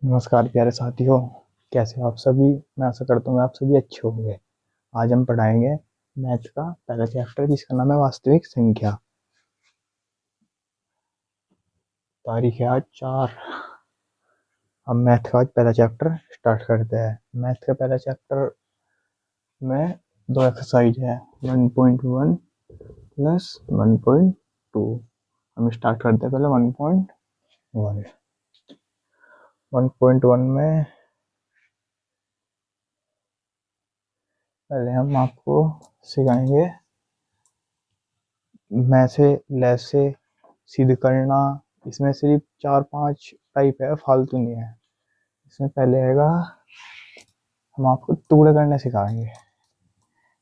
नमस्कार प्यारे साथियों। कैसे हो आप सभी। मैं आशा करता हूँ आप सभी अच्छे होंगे। आज हम पढ़ाएंगे मैथ का पहला चैप्टर जिसका नाम है वास्तविक संख्या। तारीख है आज 4। हम मैथ का आज पहला चैप्टर स्टार्ट करते हैं। मैथ का पहला चैप्टर में दो एक्सरसाइज है 1.1 प्लस 1.2। हम स्टार्ट करते हैं पहले 1.1। 1.1 में पहले हम आपको सिखाएंगे में से लेस से सिद्ध करना। इसमें सिर्फ 4-5 टाइप है, फालतू नहीं है। इसमें पहले आएगा हम आपको टुकड़े करने सिखाएंगे।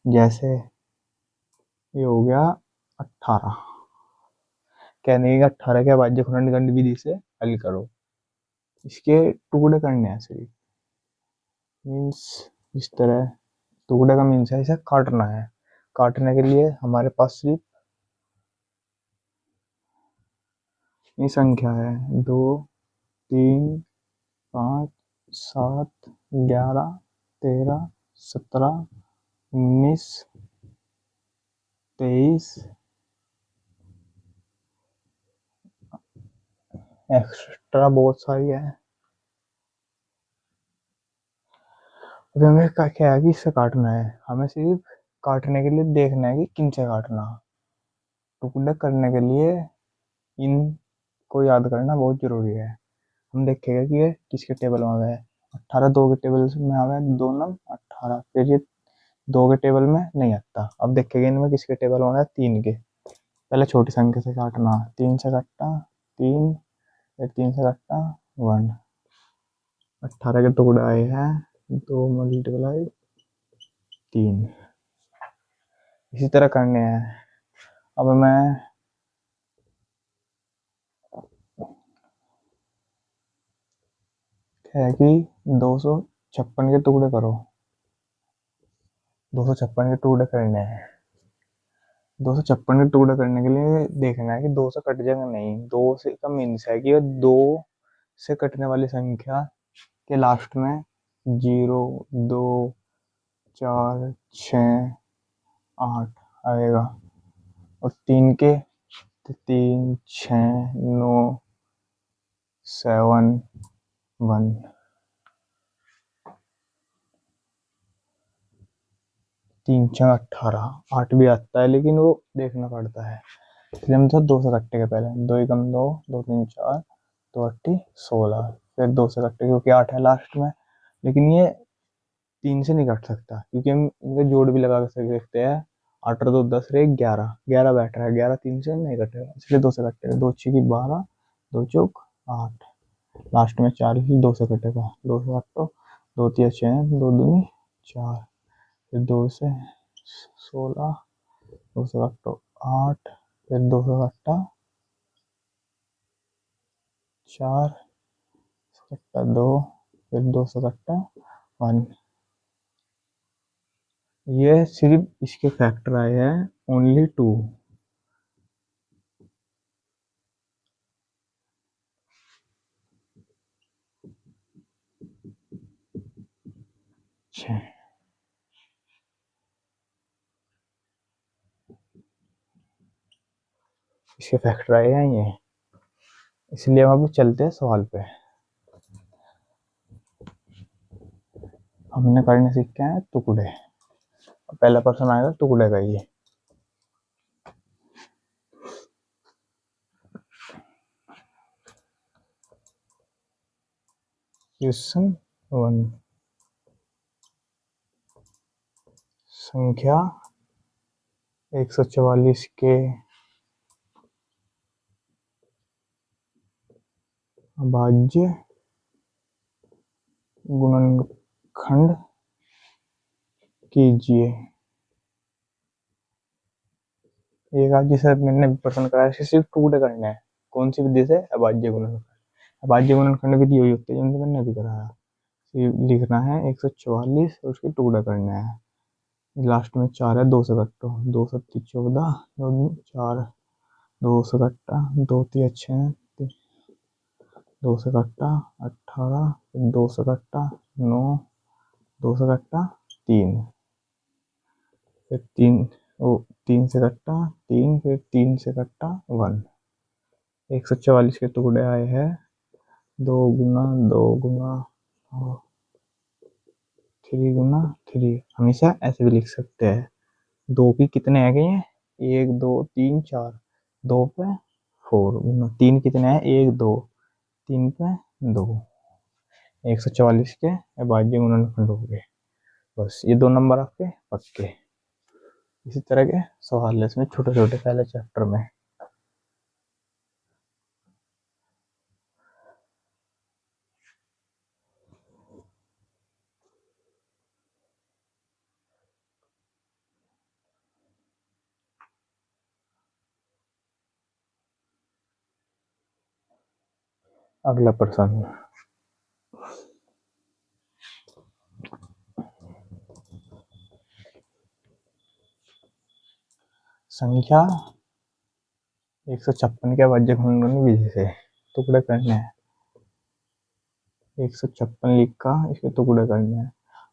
जैसे ये हो गया 18। कहने का 18 के अभाज्य खंड विधि से हल करो। इसके टुकड़े करने हैं सिर्फ। मीन्स इस तरह टुकड़े का मीन्स है इसे काटना है। काटने के लिए हमारे पास सिर्फ ये संख्या है 2, 3, 5, 7, 11, 13, 17, 19, 23 एक्स्ट्रा बहुत सारी है। अभी हमें क्या है कि इससे काटना है। हमें सिर्फ काटने के लिए देखना है कि किन से काटना। टुकड़े करने के लिए इन को याद करना बहुत जरूरी है। हम देखेंगे कि ये किसके टेबल में आ गया है। 18 2 के टेबल में आ गया है, 2 नम 18। फिर ये 2 के टेबल में नहीं आता। अब देखेंगे इनमें किसके टेबल में आ गया 3 के। पहले छोटी संख्या से काटना। 3 से कट्टा 3, फिर 3 से कट्टा 1। 18 के टुकड़े आए हैं 2 मल्टीप्लाई 3। इसी तरह करने हैं। अब मैं है कि 256 के टुकड़े करो। 256 के टुकड़े करने हैं। 256 के टुकड़े करने के लिए देखना है कि 2 से कट जाएगा नहीं। 2 से का मीन्स है कि 2 से कटने वाली संख्या के लास्ट में 0, 2, 4, 6, 8 आएगा। और 3 के 3, 6, 9, 7, 1। 3 6 18 8 भी आता है, लेकिन वो देखना पड़ता है। इसलिए हम तो 2 से कट्टे के पहले 2 एकम 2, 2 3 4, 2 अट्ठी 16। फिर 2 से कट्टे क्योंकि 8 है लास्ट में। लेकिन ये 3 से नहीं कट सकता क्योंकि हम इनका जोड़ भी लगा सकते हैं। 8 और 2 10 रहे 11, 11 बैठ रहा है। 11 3 से नहीं कटेगा, इसलिए 2 से कटेगा। 2 6 की 12, 2 चौक 8। लास्ट में 4 की 2 से कटेगा। 2 से काटो 2 3 6, 2 दूनी 4। फिर 2 से 16, 2 से काटो 8। फिर 2 से कट्टा 4, कट्टा 2। फिर 2 से कट्टा 1। ये सिर्फ इसके फैक्टर आए हैं ओनली 2। इसके फैक्टर आए हैं ये। इसलिए हम अब चलते हैं सवाल पे। हमने करने सीखे हैं टुकड़े। पहला पर्सन आएगा टुकड़े का ये। क्वेश्चन 1। संख्या 144 के अभाज्य गुणनखंड कीजिए। एक आज जिसे मैंने प्रश्न कराया सिर्फ टुकड़े करने हैं। कौन सी विधि से? अभाज्य गुणनखंड। अभाज्य गुणनखंड विधि वही होती है जो मैंने अभी कराया। लिखना है 144 और उसके टुकड़े करने हैं। लास्ट में 4 है, 2 से कट्टो 2 सत्ती 14, 2 4, 2 से कट्टा 2 3 6, 2 से कट्टा 18, फिर 2 से कट्टा 9, 2 से कट्टा 3, फिर 3, वो 3 से कट्टा 3, फिर 3 से कट्टा 1। 144 के टुकड़े आए हैं। 2 गुना 2 गुना 3 गुना 3। हमेशा ऐसे भी लिख सकते हैं। 2 की कितने आ गए हैं? 1 2 3 4। 2 पे 4 गुना 3 कितने हैं? 1 2। 3 पे 2। 144 के अभाज्य गुणनखंड हो गए। बस ये 2 नंबर आपके पक्के। इसी तरह के सवाल है इसमें छोटे छोटे पहले चैप्टर में। अगला प्रश्न, संख्या 156 के अभाज्य गुणनखंड विधि से टुकड़े करने हैं। 156 लिखा, इसके टुकड़े करने हैं।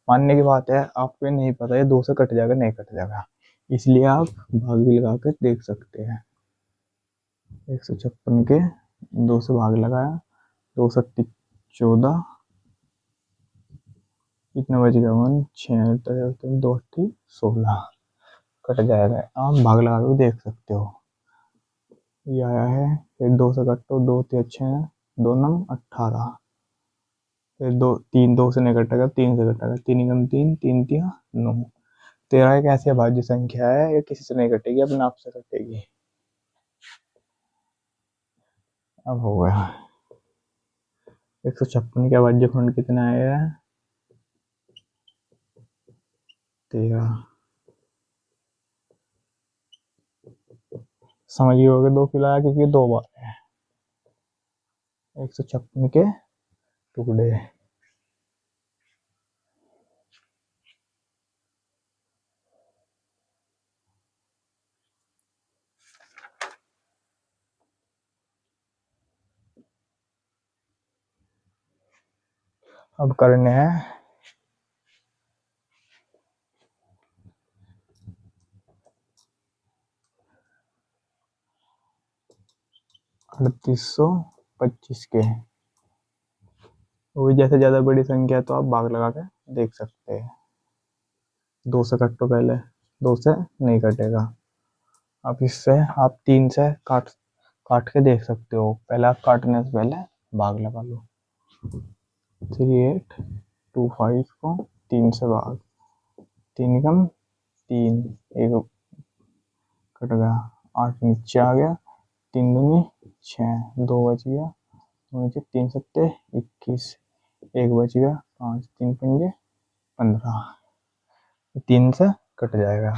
मानने की बात है, आपको नहीं पता ये 2 से कट जाएगा नहीं कट जाएगा, इसलिए आप भाग भी लगा कर देख सकते हैं। 156 के 2 से भाग लगाया, 2 सत्ती 14, कितना बच गया? 1 6 2 अट्ठी 16, कट जाएगा। आप भाग लगा के देख सकते हो। ये आया है, फिर 2 से कटो, 2 अच्छे हैं, 2 नम 18, फिर 2 3 2 से नहीं कटेगा, 3 से कटेगा, 3 कम 3 3 3 9। 13 एक ऐसी अभाज्य संख्या है, ये किसी से नहीं कटेगी, अपने आप से कटेगी। अब हो गया। 156 के अभाज्य खंड कितने आए हैं? 13। समझ गए होगे 2 किलो आया क्योंकि 2 बार है। 156 के टुकड़े। अब करने हैं 3825 के। वो जैसे ज्यादा बड़ी संख्या है तो आप भाग लगा के देख सकते हैं। 2 से कटो पहले, 2 से नहीं कटेगा। अब इससे आप 3 से काट काट के देख सकते हो। पहले आप काटने से पहले भाग लगा लो। 3825 को 3 से भाग, 3 कम 3, एक कट गया, 8 नीचे आ गया, 3 दूनी 6, 2 बच गया, 3 सत्ते 21, 1 बच गया, 5 3 पंजे 15, 3 से कट जाएगा।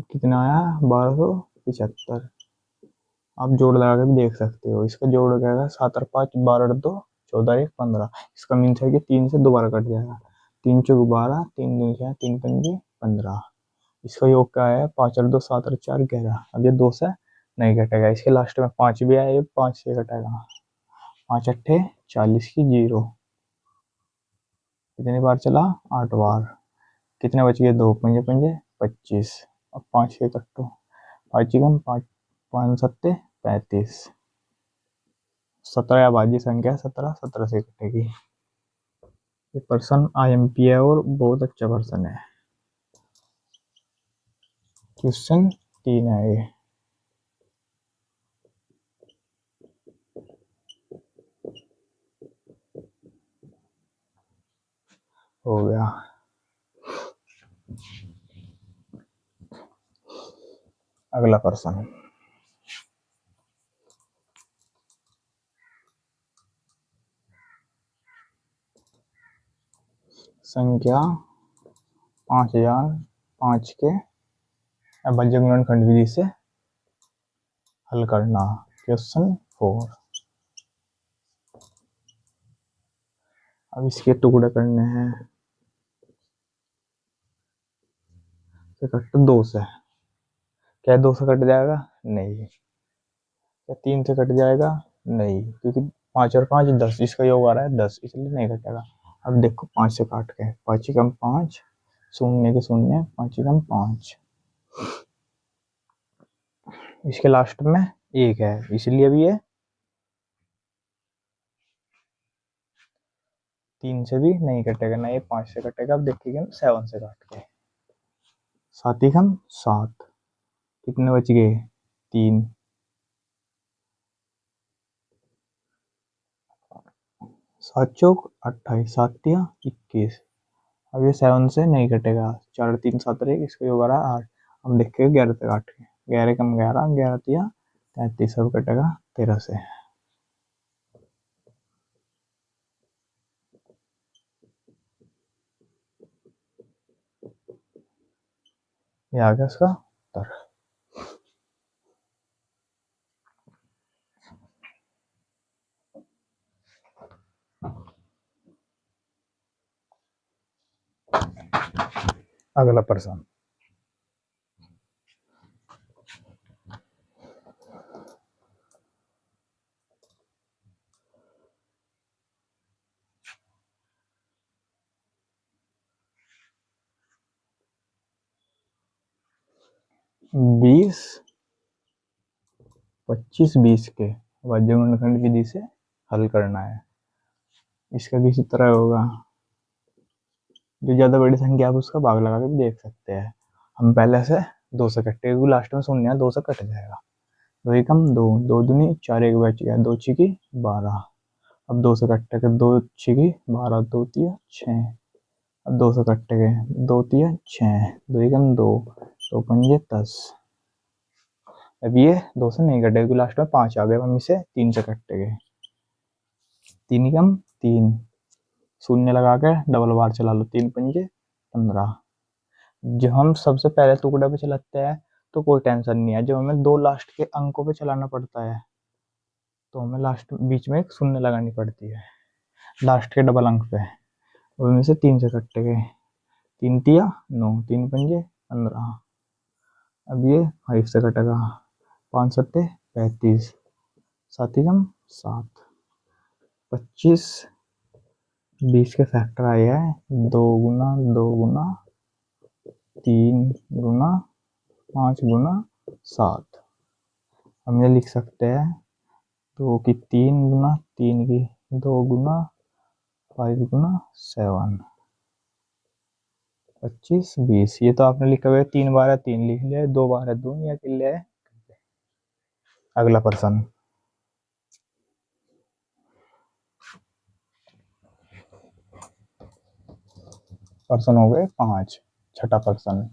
कितना आया? 1275। आप जोड़ लगा के भी देख सकते हो। इसका जोड़ हो जाएगा 7 और 5 12 2 14 1 15। इसका मीन्स है कि 3 से दोबारा कट जाएगा। 3 चौक 12, 3 दूनी 6, 3 पंजे 15। इसका योग क्या है? 5 और 2 7 और 4 11। अब ये 2 से नहीं कटेगा, इसके लास्ट में 5 भी आया, ये 5 से कटेगा। 5 अट्ठे 40 की 0। कितनी बार चला? 8 बार। कितने बच गए? 2 पंजे पंजे 25। अब 5 से कटो, 5 कम 5 5 सत्ते 35। 17 अभाज्य संख्या 17 17 से कटेगी। ये पर्सन IMP है और बहुत अच्छा पर्सन है। क्वेश्चन 3 है ये। हो गया। अगला पर्सन, संख्या 5005 के अभाज्य गुणनखंड विधि से हल करना। क्वेश्चन 4। अब इसके टुकड़े करने हैं। कट 2 से, क्या 2 से कट जाएगा? नहीं। क्या 3 से कट जाएगा? नहीं, क्योंकि 5 और 5 10, इसका योग आ रहा है 10, इसलिए नहीं कटेगा। अब देखो 5 से काट के, 5 ही कम 5, शून्य के शून्य, 5 ही कम 5, इसके लास्ट में 1 है, इसलिए भी ये 3 से भी नहीं कटेगा, ना ये 5 से कटेगा। अब देखिएगा 7 से काट के, 7 ही कम 7, कितने बच गए 3, 7 चौक 28, 7 तिया 21। अब ये 7 से नहीं कटेगा, 4 3 7 रहे, इसको योग आ रहा है 8। अब देखिए 11 से काट के, 11 कम 11, 11 तिया 33, अब कटेगा 13 से। ये आ गया इसका उत्तर। अगला प्रश्न, बीस 25 20 के भाज्यगुणनखंड विधि से हल करना है। इसका भी इसी तरह होगा, जो ज्यादा बड़ी संख्या आप उसका भाग लगा के भी देख सकते हैं। हम पहले से 2 से कट्टे, क्योंकि लास्ट में शून्य है, 2 से कट जाएगा। 2 ही कम 2, 2 दूनी 4, 1 बच गया, 2 छिकी 12। अब 2 से कट्टे के, 2 छिकी 12, 2 तिया 6। अब 2 से कट्टे के, 2 तिया 6, 2 ही कम 2, 2 पंजे 10। अब ये 2 से नहीं कटेगा, क्योंकि लास्ट में 5 आ गए, हम इसे 3 से कट्टे गए, 3 ही कम 3, शून्य लगा के डबल बार चला लो, 3 पंजे 15। जब हम सबसे पहले टुकड़े पे चलाते हैं तो कोई टेंशन नहीं है, जब हमें 2 लास्ट के अंकों पे चलाना पड़ता है तो हमें लास्ट बीच में एक शून्य लगानी पड़ती है, लास्ट के डबल अंक पे। उनमें से 3 से कट्टे गए, 3 तिया 9, 3 पंजे 15। अब ये 5 से कटेगा, 5 सत्ते 35, 7 ही कम 7, 25 20 के फैक्टर आए हैं 2 गुना 2 गुना 3 गुना 5 गुना 7। हम ये लिख सकते हैं 2 की 3 गुना 3 की 2 गुना 5 गुना 7, 25 20। ये तो आपने लिखा हुआ है 3 बार है 3 लिख लिया है, 2 बार है 2 या लिख लिया है। अगला प्रश्न, प्रश्न हो गए 5, छठा प्रश्न।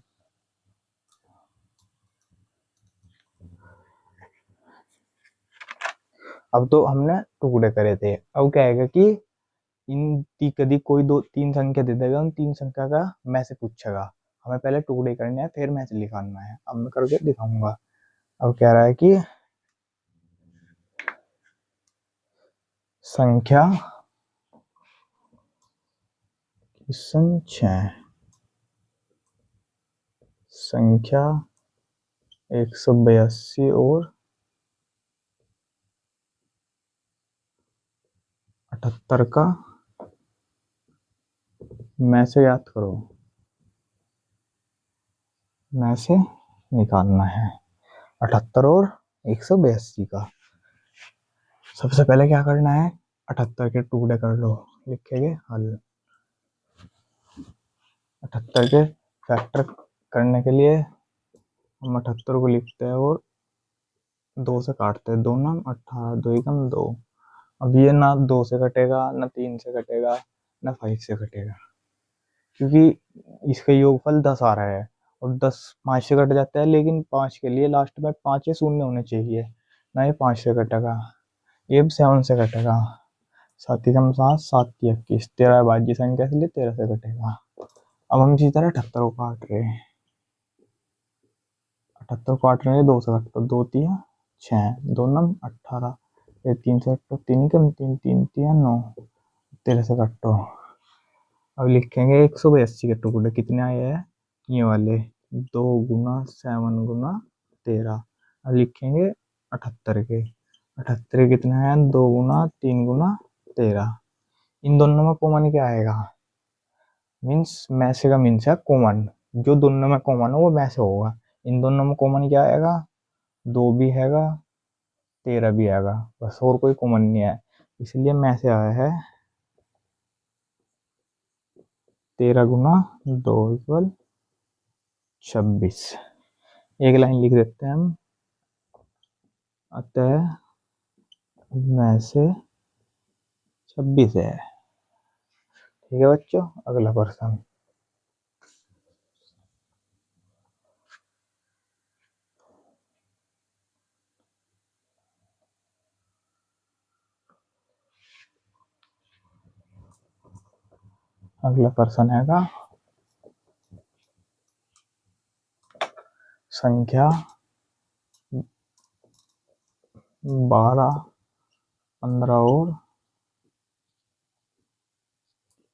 अब तो हमने टुकड़े करे थे, अब क्या है कि कभी कोई 2 3 संख्या दे देगा, उन 3 संख्या का मैसेज पूछेगा, हमें पहले टुकड़े करने हैं फिर मैसेज लिखाना है। अब मैं करके दिखाऊंगा। अब कह रहा है कि संख्या संख्या 182 और 78 का मैसेज याद करो, मैसेज निकालना है 78 और 182 का। सबसे पहले क्या करना है, 78 के टुकड़े कर लो, लिखेंगे हल। 78 के फैक्टर करने के लिए हम 78 को लिखते हैं और 2 से काटते हैं, 2 9 18, 2 ही कम 2। अब ये ना 2 से कटेगा, ना 3 से कटेगा, ना 5 से कटेगा, क्योंकि इसका योगफल 10 आ रहा है और 10 5 से कट जाता है, लेकिन 5 के लिए लास्ट में 5 या शून्य होने चाहिए, ना ये 5 से कटेगा, ये 7 से कटेगा। 7 ही कम 7, 7 तिया 21, 13 भाज्य संख्या इसलिए 13 से कटेगा। अब हम इसी तरह 78 को काट रहे हैं, 78 को काट रहे हैं 2 से कटो, 2 तिया 6, 2 9 18, फिर 3 से कटो, 3 ही कम 3, 3 तिया 9, 13 से कटो। अब लिखेंगे 182 के टुकड़े कितने आए हैं, ये वाले 2 गुना 7 गुना 13। अब लिखेंगे 78 के, 78 कितना है, 2 गुना 3 गुना 13। इन दोनों में कॉमन क्या आएगा, मीन्स मैसे का मीन्स है कॉमन, जो दोनों में कॉमन है वो मैसे होगा। इन दोनों में कॉमन क्या आएगा, 2 भी हैगा 13 भी आएगा, बस और कोई कॉमन नहीं है, इसलिए मैसे आया है 13 गुना 2 = 26। एक लाइन लिख देते हैं हम, अतः मैसे 26 है। ठीक है बच्चों, अगला प्रश्न। अगला प्रश्न हैगा संख्या 12, 15 और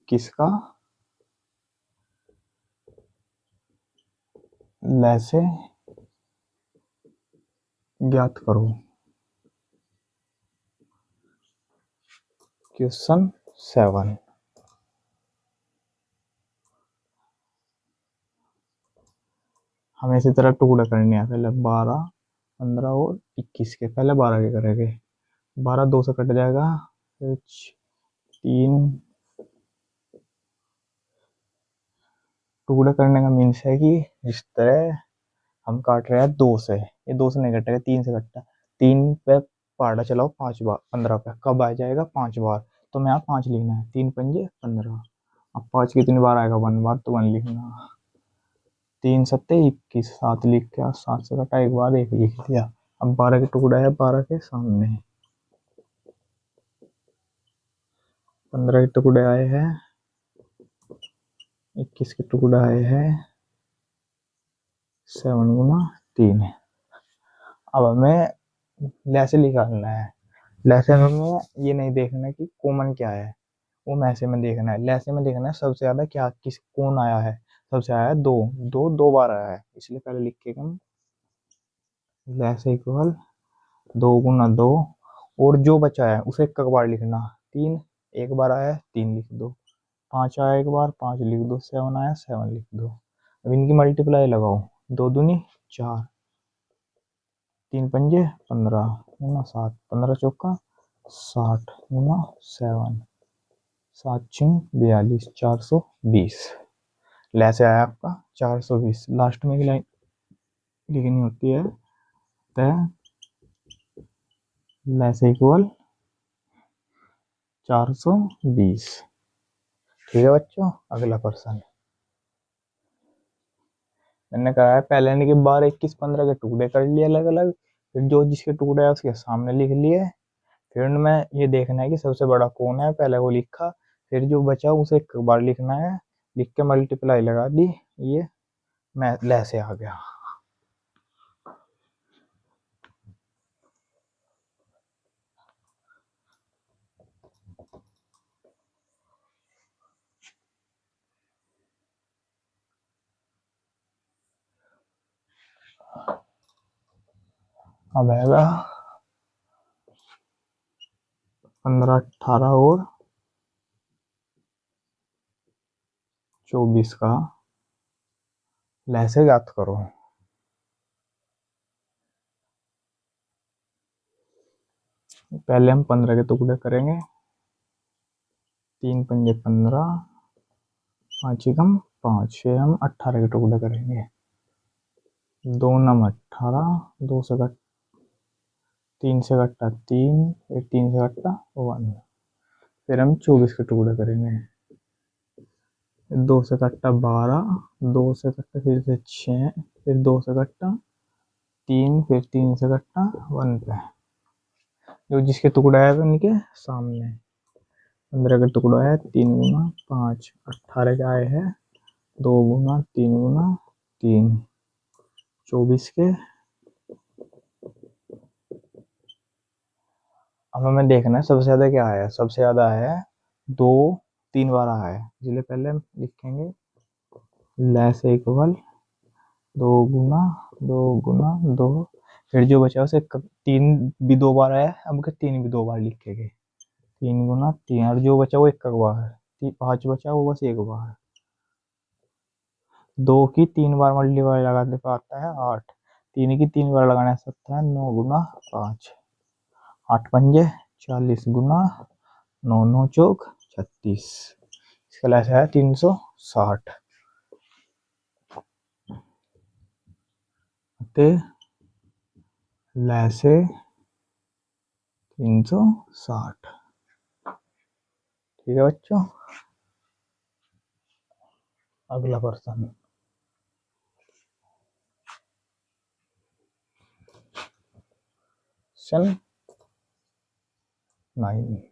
21 का लैसे ज्ञात करो। क्वेश्चन 7। हमें इसी तरह टुकड़े करने हैं, पहले 12, 15 और 21 के, पहले 12 के करेंगे। 12 2 से कट जाएगा, फिर 3 टुकड़े करने का मीन्स है कि इस तरह हम काट रहे हैं 2 से, ये 2 से नहीं कटेगा, 3 से कटता है। 3 पे पहाड़ा चलाओ 5 बार, 15 पे कब आ जाएगा 5 बार, तो मैं यहाँ 5 लिखना है, 3 पंजे 15। अब 5 कितनी बार आएगा, 1 बार, तो 1 लिखना। 3 सत्ते 21, 7 लिख के 7 से कटा, एक बार 1 लिख दिया। अब 12 के टुकड़ा है 12 के सामने, 15 के टुकड़े आए हैं, 21 के टुकड़े आए हैं, 7 गुना 3। अब हमें लैसे निकालना है। लैसे में हमें ये नहीं देखना है कि कॉमन क्या है, वो मैसे में देखना है। लैसे में देखना है सबसे ज्यादा क्या किस कौन आया है, सबसे आया है 2, 2 बार आया है, इसलिए पहले लिख के हम लैसे इक्वल 2 गुना 2, और जो बचा है उसे एक बार लिखना। 3 एक बार आया है, 3 लिख दो। 5 आया एक बार, 5 लिख दो। 7 आया, 7 लिख दो। अब इनकी मल्टीप्लाई लगाओ, 2 दूनी 4, 3 पंजे 15 गुना 7, 15 चौका 60 गुना 7, 7 छिंग 42, 420। लैसे आया आपका 420। लास्ट में की लाइन लिखनी होती है, तय लैसे इक्वल 420। ठीक है बच्चों, अगला प्रश्न। मैंने कहा है पहले ने कि 12, 21, 15 के टुकड़े कर लिए अलग अलग, फिर जो जिसके टुकड़े है उसके सामने लिख लिए। फिर उनमें ये देखना है कि सबसे बड़ा कौन है, पहले वो लिखा, फिर जो बचा उसे एक बार लिखना है, लिख के मल्टीप्लाई लगा दी, ये मैं लैसे आ गया। अब आएगा 15, 18 और 24 का लैसे याद करो। पहले हम 15 के टुकड़े करेंगे, 3 पंजे 15, 5 एकम 5, फिर हम 18 के टुकड़े करेंगे, 2 नम 18, 2 से कट 3 से कट्टा 3, फिर 3 से कट्टा 1, फिर हम 24 के टुकड़े करेंगे, 2 से कट्टा 12, 2 से कट्टा फिर से 6, फिर 2 से कट्टा 3, फिर 3 से कट्टा 1 पे, जो जिसके टुकड़ा है उनके सामने। 15 का टुकड़ा है 3 गुना 5, 18 के आए हैं 2 गुना 3 गुना 3, 24 के। अब हमें देखना है सबसे ज्यादा क्या आया है, सबसे ज्यादा आया है 2, 3 बार आया है, इसलिए पहले हम लिखेंगे लैसे इक्वल 2 गुना 2 गुना 2, फिर जो बचा उसे तीन भी दो बार आया, अब के तीन भी दो बार लिखेंगे। 3 गुना 3, और जो बचा वो एक बार, 5 बचा वो बस एक बार। 2 की 3 बार मल्टीप्लाई लगाने पर आता है 8, 3 की 3 बार लगाने से आता है 9 गुना 5, 8 पंजे 40 गुना 9 9 चौक 36। इसका लैस है 360। लैसे 360। ठीक है बच्चों, अगला प्रश्न। क्वेश्चन 9।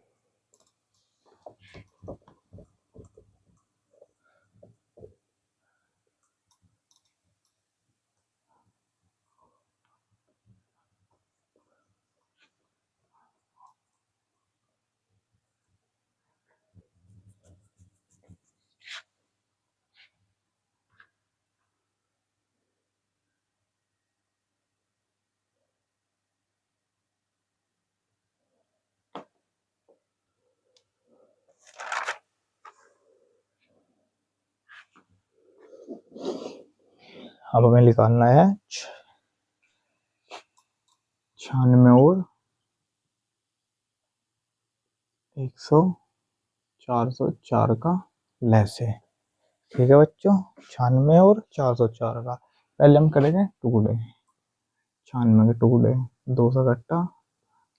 अब हमें निकालना है 96 और 404 का लैसे। ठीक है बच्चों, 96 और 404 का पहले हम करेंगे टुकड़े। 96 के टुकड़े 2 से कट्टा,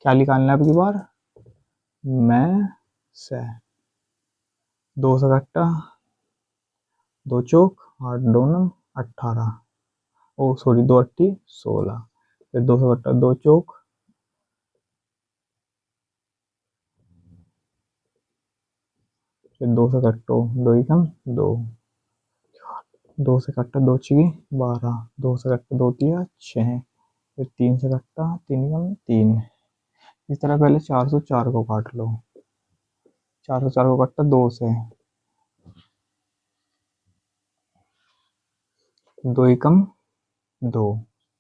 क्या निकालना है अब की बार, मैं से 2 से कट्टा, 2 चौक 8 2 9 18, ओ सॉरी 2 8 16, फिर 2 से कट्टा 2 चौक, फिर 2 से कट्टो 2 एकम 2, 2 से कट्टा 2 छिकी 12, 2 से कट्टा 2 तिया 6, फिर 3 से कट्टा 3 एकम 3। इस तरह पहले 404 को काट लो। 404 को कट्टा 2 से, 2 एकम 2,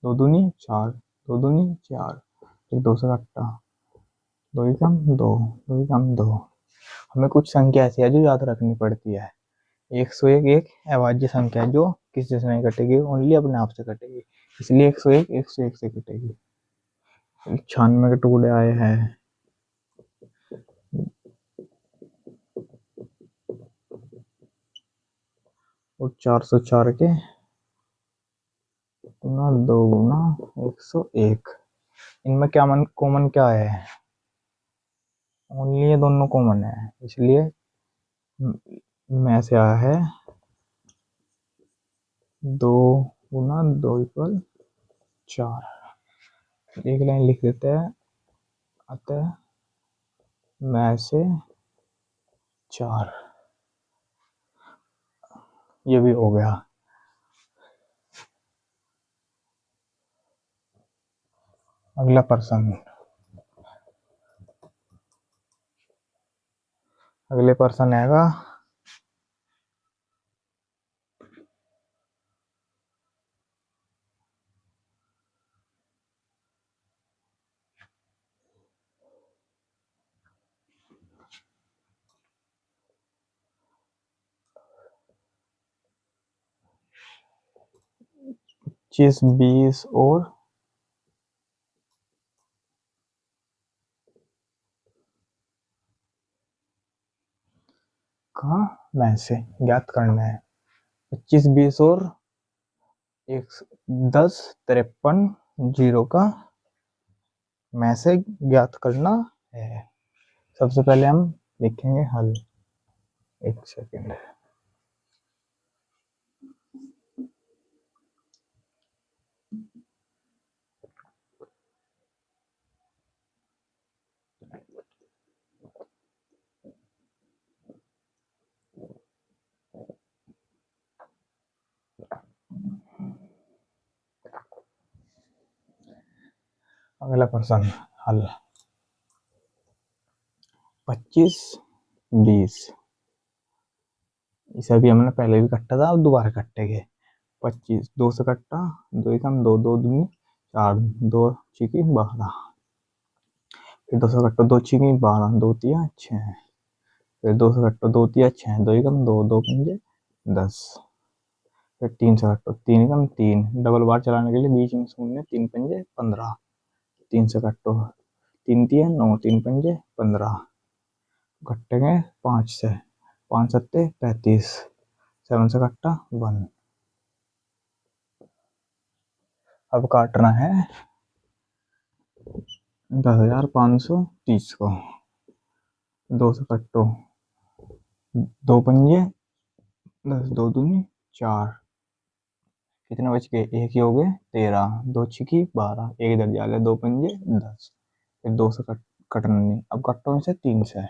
2 दूनी 4, 2 दूनी 4, फिर 2 से कट्टा 2 एकम 2, 2 एकम 2। हमें कुछ संख्या ऐसी है जो याद रखनी पड़ती है। 101 एक अभाज्य संख्या है जो किसी से नहीं कटेगी, ओनली अपने आप से कटेगी, इसलिए 101 101 से कटेगी। 96 के टुकड़े आए हैं, और 404 के गुना 2 गुना 101। इनमें क्या कॉमन क्या है, ओनली ये दोनों कॉमन है, इसलिए में से आया है 2 गुना 2 इक्वल 4। एक लाइन लिख देते हैं, अतः में से 4। ये भी हो गया। अगला प्रश्न, अगले प्रश्न आएगा 25 20 और का में से ज्ञात करना है। 25 20 और 10 53 जीरो का में से ज्ञात करना है। सबसे पहले हम लिखेंगे हल। एक सेकेंड, अगला प्रश्न हल। 25 20, इसे अभी हमने पहले भी कट्टा था, अब दोबारा कट्टेंगे। 25 2 से कट्टा 2 एकम 2, 2 दूनी 4 2 छिकी 12, फिर 2 से कट्टो 2 छिकी 12, 2 तिया 6, फिर 2 से कट्टो 2 तिया 6, 2 एकम 2, 2 पंजे 10, फिर 3 से कट्टो 3 एकम 3, डबल बार चलाने के लिए बीच में शून्य, 3 पंजे 15, 3 से कट्टो 3 तिया 9, 3 पंजे 15, कट्टेंगे 5 से, 5 सत्ते 35, 7 से कट्टा 1। अब काटना है 10,530 को, 2 से कट्टो 2 पंजे 10, 2 दूनी 4, कितने बच गए, एक ही हो गए 13, 2 छिकी 12, एक इधर जा ले 2 पंजे 10, फिर 2 से कटना नहीं। अब कट्टो में से 3 से,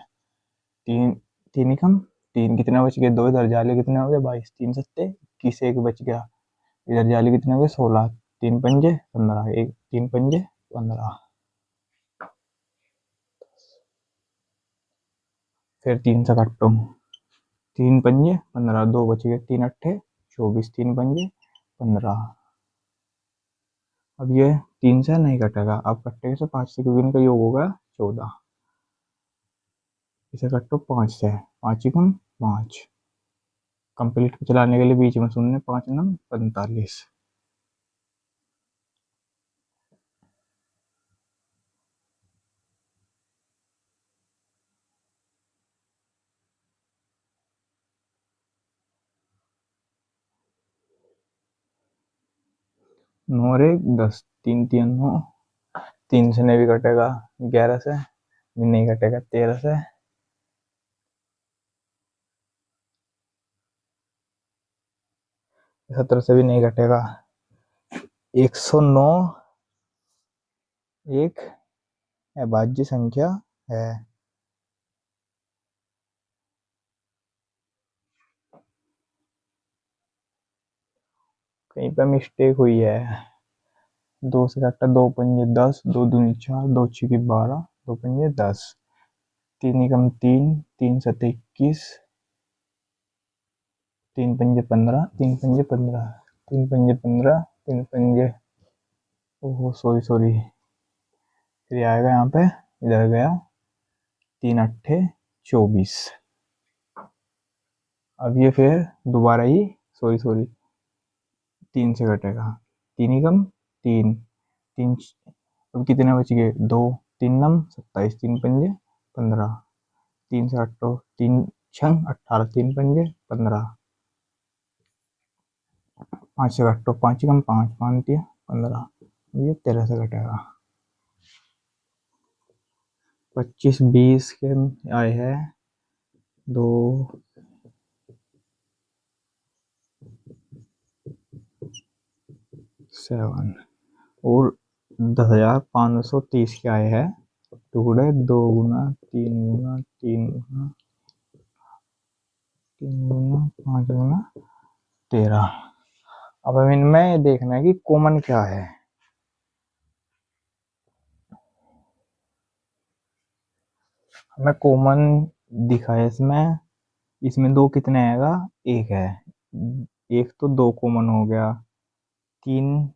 3 3 कम 3, कितने बच गए 2 इधर जा ले, कितने हो गए 22, 3 सत्ते 21, एक बच गया, इधर जा ले कितने हो गए 16, 3 पंजे 15, एक 3 पंजे 15, फिर 3 से कट्टो 3 पंजे 15, 2 बच गए, 3 अट्ठे 24, 3 पंजे 15। अब ये 3 से नहीं कटेगा, अब कटेगा से 5 से, क्योंकि इनका योग होगा 14, इसे कट्टो 5 से, 5 एकम 5, कंप्लीट चलाने के लिए बीच में शून्य, 5 नम 45, नौ और 1 10, 3 3 9, 3 से नहीं भी कटेगा, 11 से भी नहीं कटेगा, 13 से, 17 से भी नहीं कटेगा, 109 एक अभाज्य संख्या है। कहीं पे मिस्टेक हुई है, 2 से कट्टा 2 पंजे 10, 2 दूनी 4, 2 छिकी 12, 2 पंजे 10, 3 एकम 3, 3 सत्ते 21, 3 पंजे 15, 3 पंजे 15, 3 पंजे 15, 3 पंजे, ओहो सॉरी सॉरी, फिर आएगा यहाँ पे, इधर गया 3 अट्ठे 24, अब ये फिर दोबारा ही सॉरी सॉरी 3 से कटेगा, 3 एकम 3, 3 अब कितने बच गए 2, 3 नम 27, 3 पंजे 15, 3 से कट्टो 3 छंग 18, 3 पंजे 15, 5 से कट्टो 5 एकम 5, 5 तिया 15, ये 13 से कटेगा। 25 20 के आए हैं 2 7 और 10,530 के आए हैं टुकड़े, 2 गुना 3 गुना 3 गुना 3 गुना 5 गुना 13। अब हमें इनमें देखना है कि कॉमन क्या है। हमें कॉमन दिखा है इसमें, इसमें 2 कितने आएगा, 1 है, एक तो 2 कॉमन हो गया, 3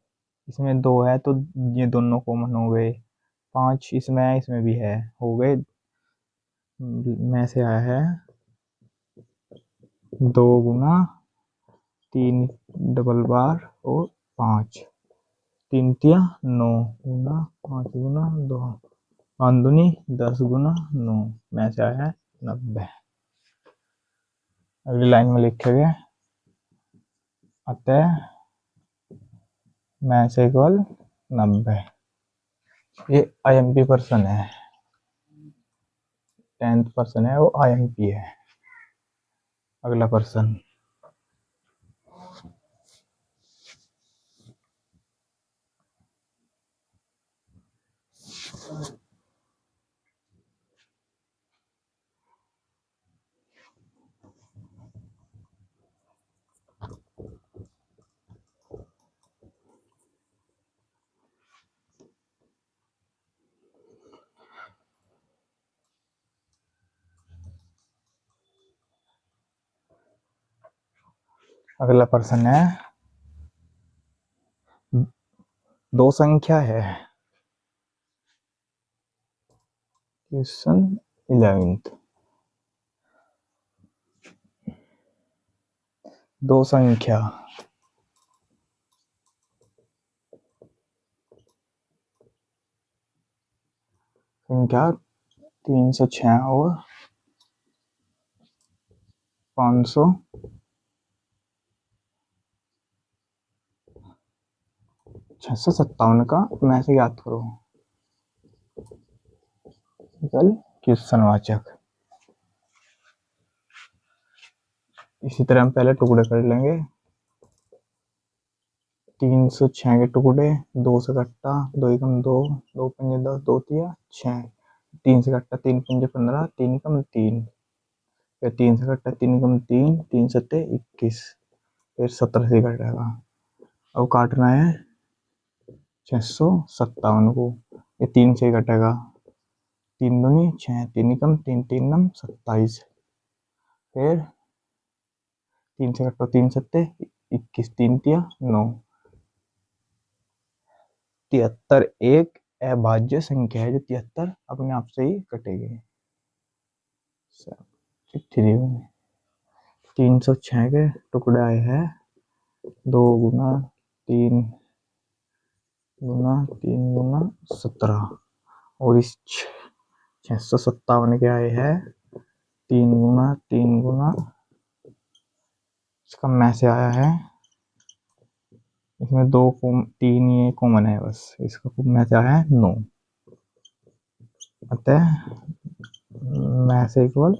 इसमें 2 है तो ये दोनों कॉमन हो गए, 5 इसमें है, इसमें भी है, हो गए, में से आया है 2 गुना 3 डबल बार और 5, 3 तिया 9 गुना 5 गुना 2, 5 दूनी 10 गुना 9, में से आया है 90। अगली लाइन में लिखेंगे अतः में से इक्वल 90। ये IMP पर्सन है, 10th पर्सन है वो IMP है। अगला पर्सन, अगला पर्सन है दो संख्या है। Question 11th। दो संख्या संख्या 306 और 500 657 का मैं से याद करो। कल क्वेश्चन वाचक। इसी तरह हम पहले टुकड़े कर लेंगे। 306 के टुकड़े, 2 से कट्टा, 2 एकम 2, 2 पंजे 10, 2 तिया 6, 3 से कट्टा 3 पंजे 15, 3 एकम 3, फिर 3 से कट्टा 3 एकम 3, 3 सत्ते 21, फिर 17 से कटेगा। अब काटना है 657 को। ये 3 से कटेगा, 3 दूनी 6, 3 एकम 3, 3 नम 27, फिर 3 से कट्टा 3 सत्ते 21, 3 तिया 9। 73 एक अभाज्य संख्या है जो 73 अपने आप से ही कटेगी। 306 के टुकड़े आए हैं 2 गुना 3 गुना 3 गुना 17, और इस 657 के आए हैं 3 गुना 3 गुना, इसका में से आया है, इसमें 3 ये कॉमन है बस, इसका में से आया है 9। अतः में से इक्वल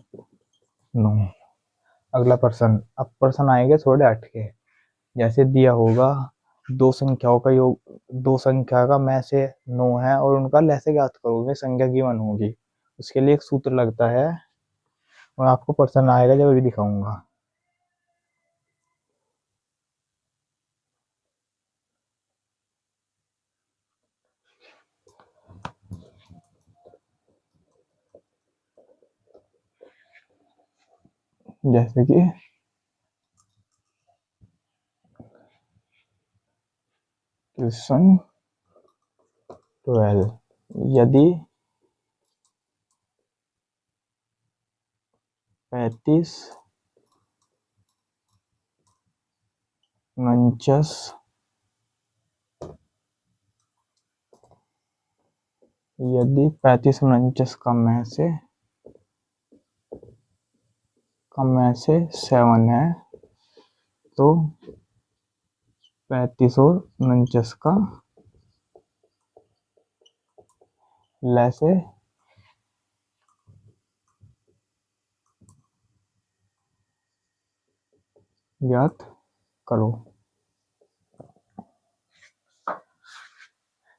9। अगला प्रश्न। अब प्रश्न आएंगे थोड़े हट के। जैसे दिया होगा दो संख्याओं का योग, दो संख्या का में से 9 है और उनका लैसे ज्ञात करोगे, संख्या गिवन होगी। उसके लिए एक सूत्र लगता है और आपको प्रश्न आएगा जब भी दिखाऊंगा। जैसे कि क्वेश्चन 12, यदि 35 49 यदि 35 49 का में से 7 है, तो 35 और 49 का लैसे ज्ञात करो।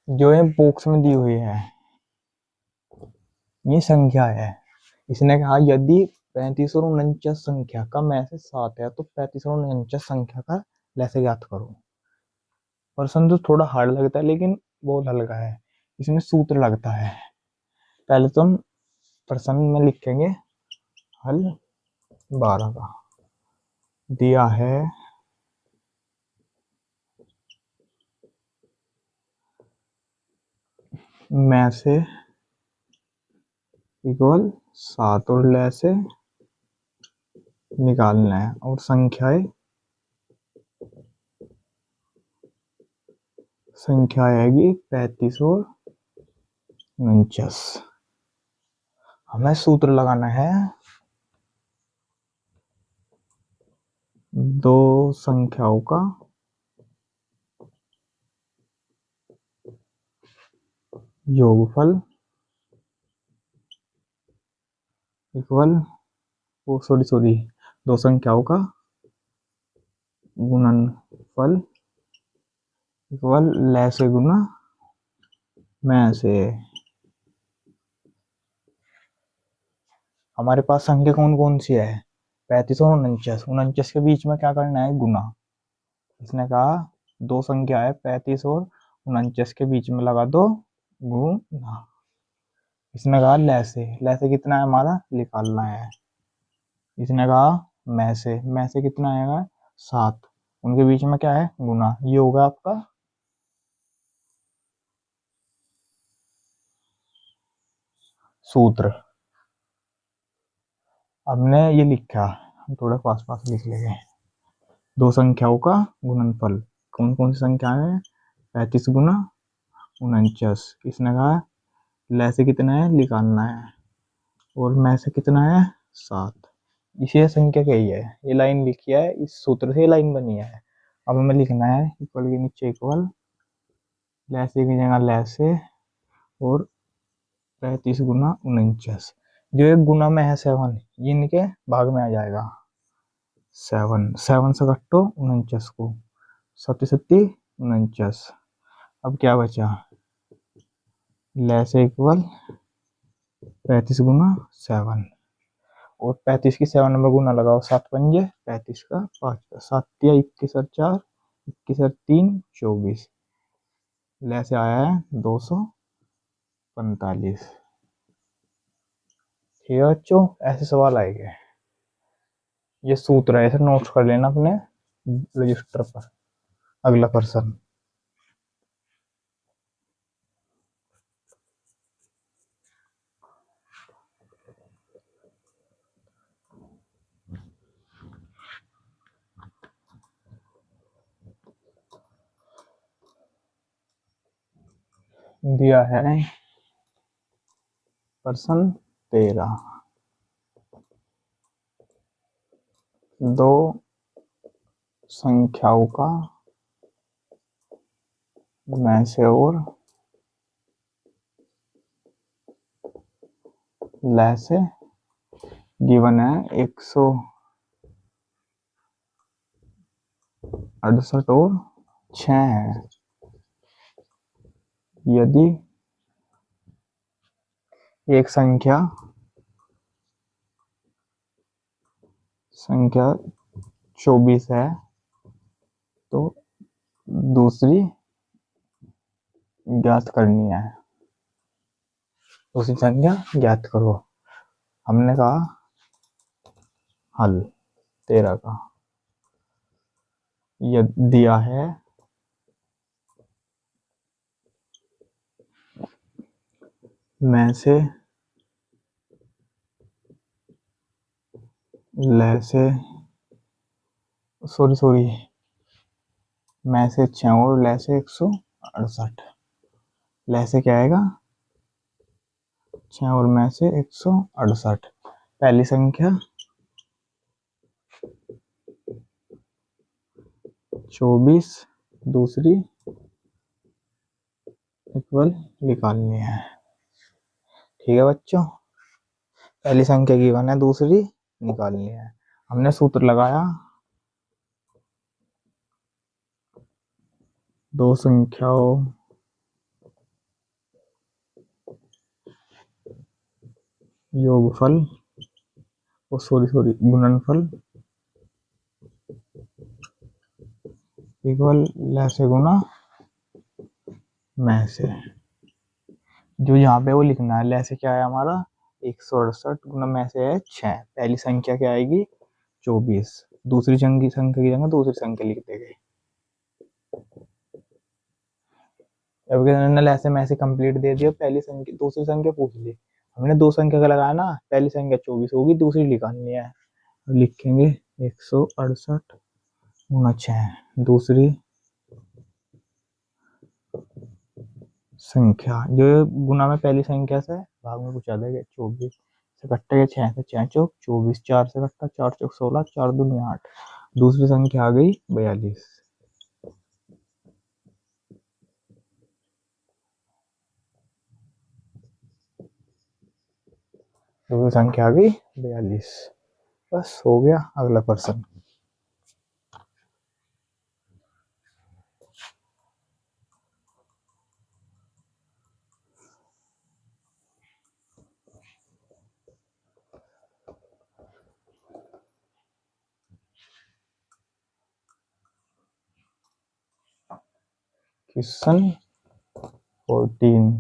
जो ये बॉक्स में दी हुई है ये संख्या है। इसने कहा यदि 35 और 49 संख्या का में से 7 है तो 35 और 49 संख्या का लैसे ज्ञात करो। प्रश्न तो थोड़ा हार्ड लगता है लेकिन बहुत हल्का है। इसमें सूत्र लगता है। पहले तो हम प्रश्न में लिखेंगे हल 12 का। दिया है में से इक्वल 7 और लैसे निकालना है, और संख्या आएगी 35 और 49। हमें सूत्र लगाना है दो संख्याओं का योगफल इक्वल, सॉरी, दो संख्याओं का गुणनफल इक्वल लैसे गुना में से। हमारे पास संख्या कौन कौन सी है? 35 और 49। 49 के बीच में क्या करना है? गुना। इसने कहा दो संख्या है 35 और 49 के बीच में लगा दो गुना। इसने कहा लैसे कितना है हमारा निकालना है। इसने कहा में से कितना आएगा? 7। उनके बीच में क्या है? गुना। ये होगा आपका सूत्र हमने ये लिखा, हम थोड़ा पास पास लिख लेंगे। दो संख्याओं का गुणनफल, कौन कौन सी संख्या है? 35 गुना 49। इसने कहा ले से कितना है निकालना है, और मैं से कितना है 7। इसी संख्या का ही है, ये लाइन लिखी है, इस सूत्र से ये लाइन बनी है। अब हमें लिखना है इक्वल के नीचे इक्वल, लैसे की जगह लैसे, और 35 गुना 49, जो एक गुना में है 7, ये इनके भाग में आ जाएगा। 7 से कटो 49 को, 7 सत्ती 49। अब क्या बचा, लैसे इक्वल 35 गुना 7, और 35 की 7 नंबर गुना लगाओ, 7 पंजे 35 का 5 का, 7 या 21 और 4, 21 और 3 24, लैसे आया है 245। ठीक है बच्चों, ऐसे सवाल आएंगे। ये सूत्र है, इसे नोट कर लेना अपने रजिस्टर पर। अगला पर्सन दिया है पर्सन 13, दो संख्याओं का में से और लैसे गिवन है 168 और 6 है। यदि एक संख्या 24 है तो दूसरी ज्ञात करनी है, दूसरी संख्या ज्ञात करो। हमने कहा हल 13 का, यह दिया है में से लैसे सॉरी में से 6 और लैसे 168, लैसे क्या आएगा 6 और में से 168। पहली संख्या 24, दूसरी इक्वल निकालनी है। ठीक है बच्चों, पहली संख्या गिवन है, दूसरी निकालनी है। हमने सूत्र लगाया, दो संख्याओं योगफल, ओ सॉरी गुणनफल इक्वल लैसे गुना में से। जो यहाँ पे वो लिखना है, लैसे क्या है हमारा 168 गुना में से है 6। पहली संख्या क्या आएगी 24, दूसरी संख्या की जगह दूसरी संख्या लिख देंगे। अब लैसे में से कंप्लीट दे दिया, पहली संख्या दूसरी संख्या पूछ ली, हमने दो संख्या का लगाया ना, पहली संख्या 24 होगी, दूसरी निकालनी है। लिखेंगे 168 गुना 6, दूसरी संख्या जो गुना में पहली संख्या से भाग में पूछा देगा, 24 से कट्टा गया 6 से, 6 चौक 24, 4 से कट्टा 4 चौक 16, 4 दूनी 8, दूसरी संख्या आ गई 42। दूसरी संख्या आ गई 42। बस हो गया। अगला पर्सन क्वेश्चन 14।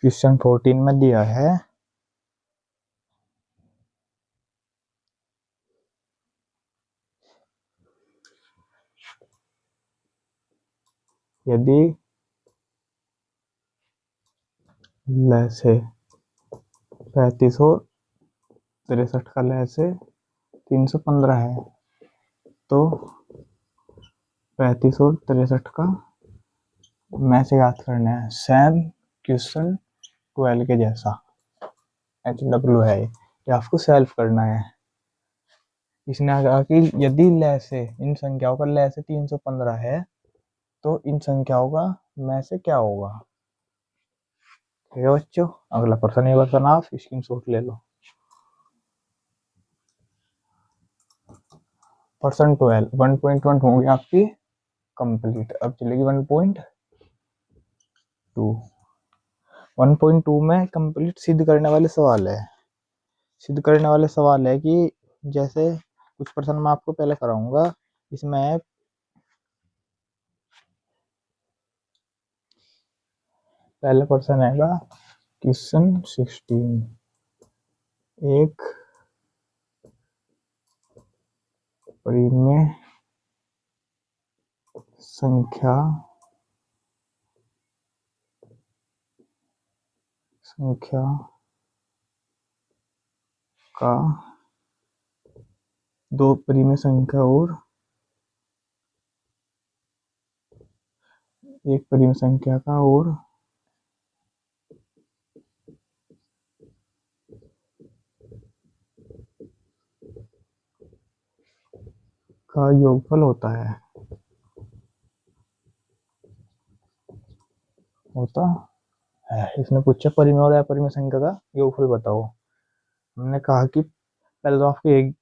क्वेश्चन 14 में दिया है यदि लय से 3563 का लय से 315 है, तो 3563 का मैं से याद करना है, सेम क्वेश्चन 12 के जैसा HW है, ये आपको सॉल्व करना है। इसने कहा कि यदि लय से इन संख्याओं का लय से 315 है तो इन संख्याओं का मैं से क्या होगा। ठीक है बच्चों, अगला प्रश्न ये बताना, आप स्क्रीनशॉट ले लो। पर्सन 12 1.1 होगी आपकी कंप्लीट। अब चलेगी 1.2। 1.2 में कंप्लीट सिद्ध करने वाले सवाल है। सिद्ध करने वाले सवाल है कि जैसे कुछ प्रश्न मैं आपको पहले कराऊंगा, इसमें पहला प्रश्न आएगा क्वेश्चन 16। एक परिमेय संख्या का दो परिमेय संख्या और एक परिमेय संख्या का और का योगफल होता है। इसने पूछा परिमेय और अपरिमेय संख्या का योगफल बताओ। हमने कहा कि पहले तो आपको एक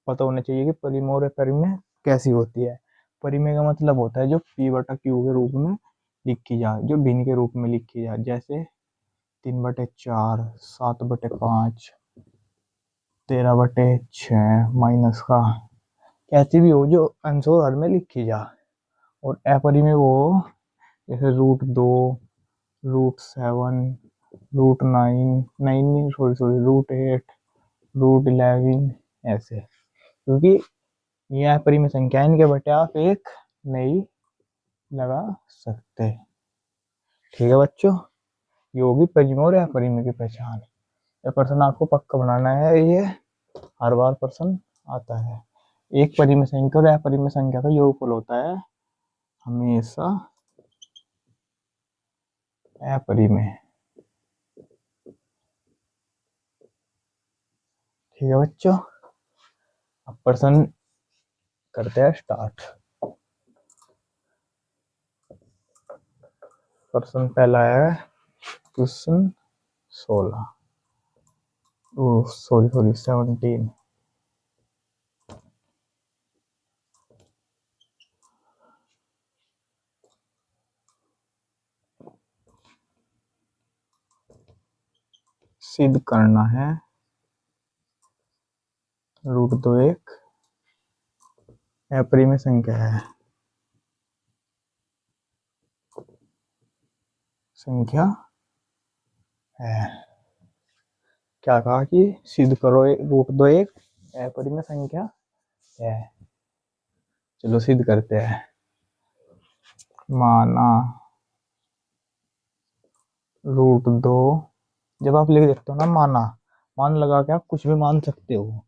पता होना चाहिए कि परिमेय और अपरिमेय कैसी होती है। परिमेय का मतलब होता है जो P/Q के रूप में लिखी जाए, जो भिन्न के रूप में लिखी जाए, जैसे 3/4, 7/5, 13/6 माइनस का, कैसी भी हो जो अंश और हर में लिखी जा। और अपरिमेय वो जैसे √2, √7, √9, नहीं सॉरी √8, √11 ऐसे, क्योंकि ये अपरिमेय संख्या, इनके बटे आप एक नहीं लगा सकते। ठीक है बच्चों, ये होगी परिमेय और अपरिमेय की पहचान। ये प्रश्न आपको पक्का बनाना है, ये हर बार प्रश्न आता है। एक परिमेय संख्या और अपरिमेय संख्या का योगफल होता है हमेशा अपरिमेय। ठीक है बच्चों, अब प्रश्न करते हैं स्टार्ट। प्रश्न पहला है क्वेश्चन 16, सॉरी 17। सिद्ध करना है √2 एक अपरिमेय संख्या है। क्या कहा कि सिद्ध करो √2 एक अपरिमेय संख्या है। चलो सिद्ध करते हैं। माना √2, जब आप लिख देते हो ना माना, मान लगा के आप कुछ भी मान सकते हो।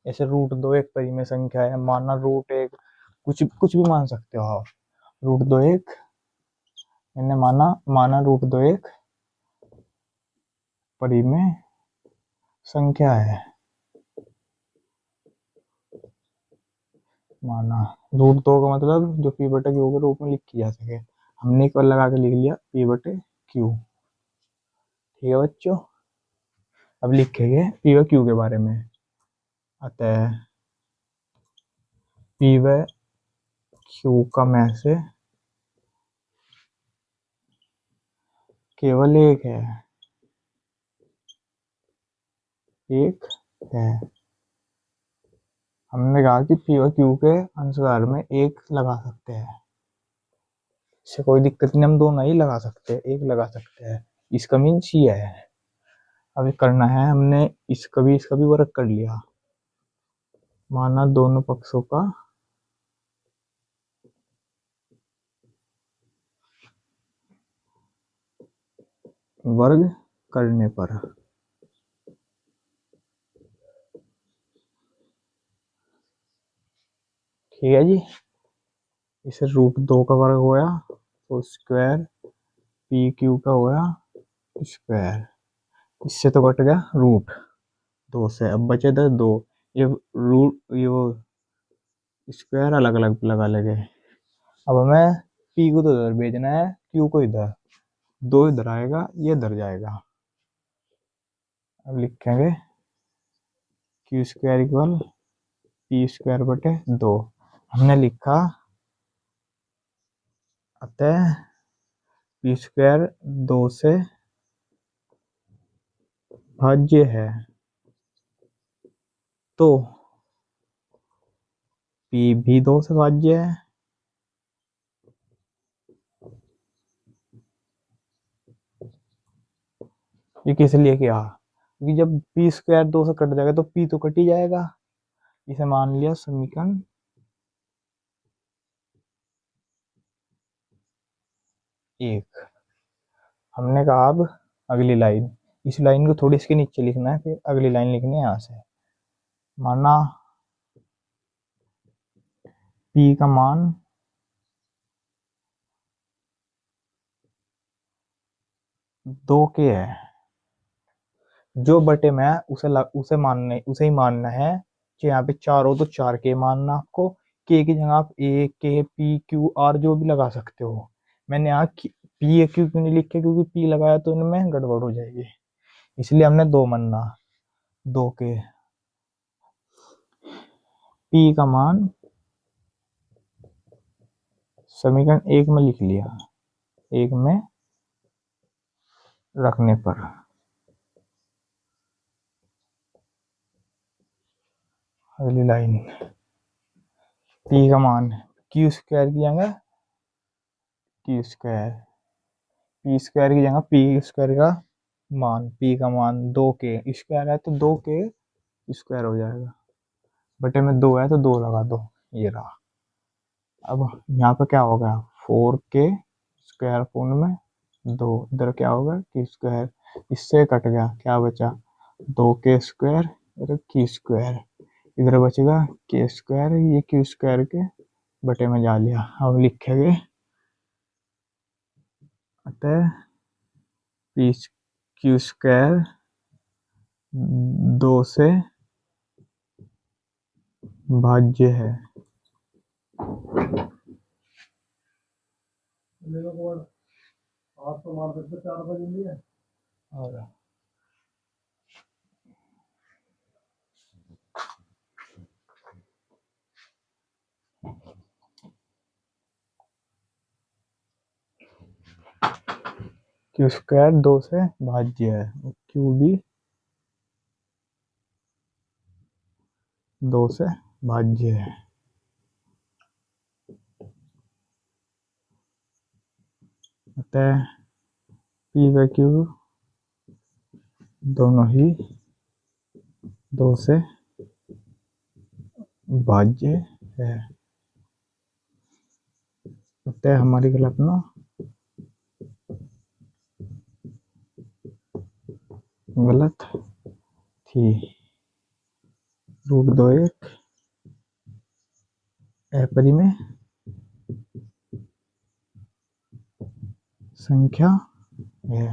ऐसे √2 एक परिमेय संख्या है, माना √1, कुछ भी मान सकते हो आप। √2 एक, मैंने माना √2 एक परिमेय संख्या है। माना √2 का मतलब जो P/Q के रूप में लिखी जा सके, हमने एक बार लगा के लिख लिया P/Q। ठीक है बच्चों, अब लिखेंगे P/Q के बारे में। अतः P/Q का में से केवल एक है, एक है। हमने कहा कि P/Q के अनुसार में एक लगा सकते हैं, इससे कोई दिक्कत नहीं, हम दोनों ही लगा सकते हैं, एक लगा सकते हैं। इसका मीन्स ये है। अब करना है, हमने इसका भी वर्क कर लिया। माना दोनों पक्षों का वर्ग करने पर। ठीक है जी, इसे √2 का वर्ग होया तो स्क्वायर पी क्यू का होया स्क्वायर। इससे तो कट गया √2 से, अब बचे थे 2। ये ये वो स्क्वायर अलग अलग लगा लगे। अब हमें पी को तो इधर भेजना है, क्यू को इधर, 2 इधर आएगा, ये इधर जाएगा। अब लिखेंगे Q square equal P square बटे 2। हमने लिखा अतः पी स्क्वायर 2 से भाज्य है, तो पी भी 2 से भाज्य है। ये किस लिए किया, क्योंकि जब पी स्क्वायर 2 से कट जाएगा तो पी तो कट ही जाएगा। इसे मान लिया समीकरण 1। हमने कहा अब अगली लाइन, इस लाइन को थोड़ी इसके नीचे लिखना है, फिर अगली लाइन लिखनी है यहाँ से। माना पी का मान 2 के है, जो बटे में उसे ही मानना है। कि यहाँ पे 4 हो तो 4 के मानना आपको। के की जगह आप ए के पी क्यू आर जो भी लगा सकते हो। मैंने यहाँ पी ए क्यू क्यों नहीं लिखे, क्योंकि पी लगाया तो इनमें गड़बड़ हो जाएगी, इसलिए हमने 2 मानना। 2 के पी का मान समीकरण 1 में लिख लिया, 1 में रखने पर। अगली लाइन, पी का मान क्यू स्क्वायर की जगह क्यू स्क्वायर, पी स्क्वायर की जगह पी स्क्वायर का मान, पी का मान 2 के स्क्वायर है तो 2 के स्क्वायर हो जाएगा, बटे में 2 है तो 2 लगा दो, ये रहा। अब यहाँ पे क्या हो गया, 4 के स्क्वायर पूर्ण में 2, इधर क्या होगा की स्क्वायर, इससे कट गया, क्या बचा 2 के स्क्वायर, इधर की स्क्वायर, इधर बचेगा के स्क्वायर, ये क्यू स्क्वायर के बटे में जा लिया। अब लिखेंगे अतः पी क्यू स्क्वायर 2 से भाज्य है। और क्यू स्क्वायर 2 से भाज्य है, क्यू भी 2 से भाज्य है। अतः पी व क्यू दोनों ही 2 से भाज्य है। अतः हमारी कल्पना गलत थी। √2 एक अपरिमेय संख्या है।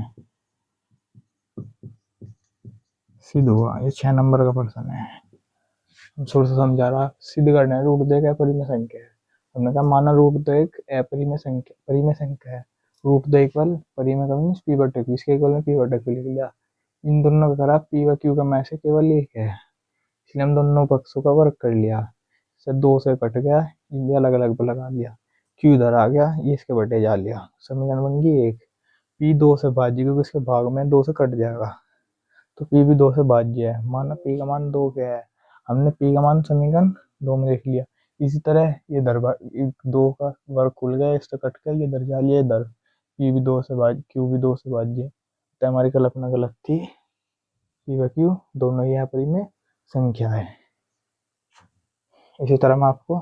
सिद्ध हुआ, ये 6 नंबर का प्रश्न है। हम थोड़ा सा समझा रहा, सिद्ध करना है √2 एक अपरिमेय संख्या है। हमने कहा माना √2 एक अपरिमेय संख्या, परिमेय संख्या है। √2 इक्वल परिमेय का मीन्स पी बटे क्यू, इसके इक्वल में पी बटे क्यू लिख लिया। इन दोनों का करा, पी व क्यू का में से केवल एक है, इसलिए हम दोनों पक्षों का वर्ग कर लिया। से 2 से कट गया, ये अलग अलग लगा लिया, क्यू इधर आ गया, ये इसके बटे जा लिया, समीकरण बन गई 1। पी 2 से भाज्य, क्योंकि इसके भाग में 2 से कट जाएगा, तो पी भी 2 से भाज्य है। माना पी का मान 2 क्या है, हमने पी का मान समीकरण 2 में लिख लिया। इसी तरह ये इधर 2 का वर्ग खुल गया, इससे कट गया, ये इधर जा लिया, इधर पी भी 2 से भाज्य, क्यू भी 2 से भाज्य। तो हमारी कल्पना गलत थी, पी व क्यू दोनों ही यहाँ पर में संख्या है। इसी तरह मैं आपको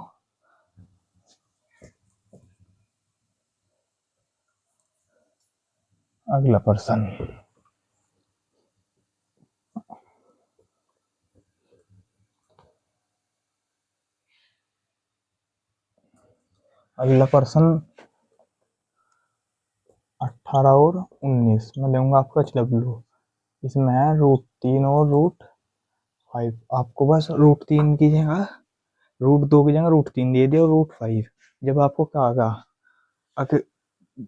अगला पर्सन। अगला पर्सन 18 और 19 मैं दूंगा आपको HW। इसमें है √3 और √5। आपको बस √3 की जगह √2 की जगह √3 दे दिया और √5। जब आपको क्या होगा, अगर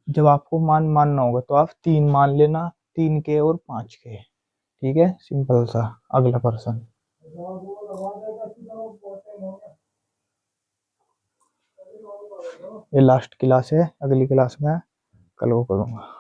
जब आपको मानना होगा तो आप 3 मान लेना, 3 के और 5 के। ठीक है, सिंपल सा। अगला पर्सन। ये लास्ट क्लास है, अगली क्लास में कल वो करूँगा।